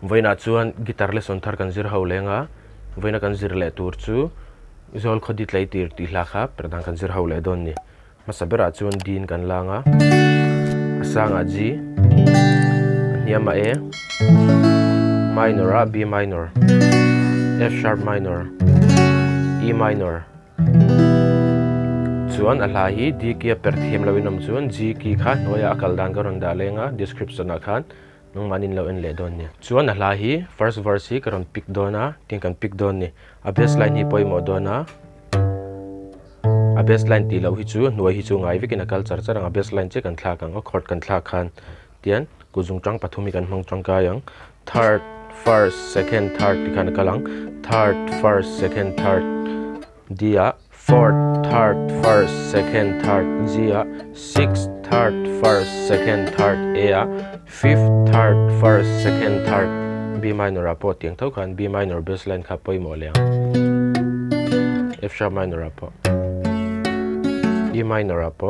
voina chuan guitar lesson thar kan zir ho lenga voina kan zir le tur chu zol khodit lai tir ti hla kha pradang kan zir ho le don ni masabera chuan din kan langa asanga G niama A minor a B minor F sharp minor E minor chuan a hla hi D ki a per thiam lawinam chuan G ki kha noya akal dan ka ron da lenga description a khan nung manin lo en le don ni chuan a hla hi first verse hi karon pick dona tin kan pick don ni a baseline hi poimo dona a baseline ti lo hi chu nuai hi chu ngai vikin a culture charang a baseline che kan thla kang a chord kan thla khan tian kuzung tang pathumi kan hmang tang ka yang third first second third ti khan kalang third first second third dia fourth third first second third G a sixth third first second third A a fifth third first second third B minor a po tiang thau khan B minor baseline kha poimo le F sharp minor a po E minor a po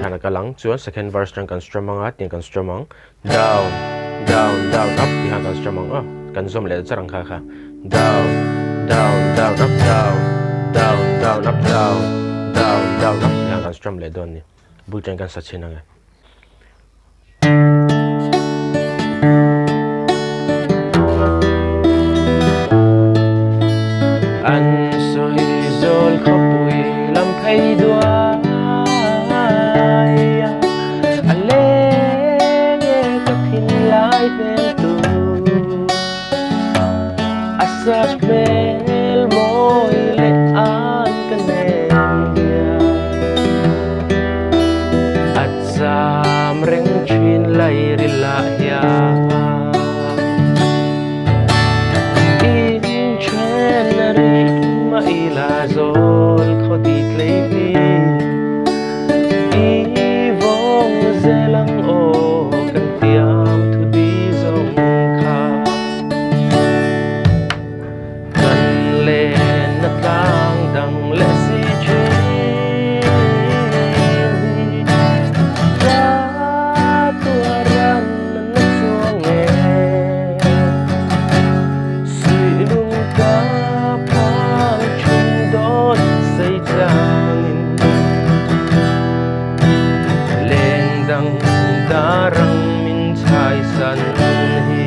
kana kalang chuan second verse tang kan strumming a tiang kan strumming down down down up ti han kan strumming a kan zom le charang kha kha down down down up down down down up down down down up ti han kan strum le don ni bul tang kan sachina nga an soi zol khopui lam khai dua ale ka thin lai pen tu asak mel moi le an kanen at sam reng chin lai rila ya ila zol khodit leiti ivong zelang o kan tiam thu di zong kha kan le na tang dang le si chi ra tua ran na chuang e sui lung ka darang min chai san hi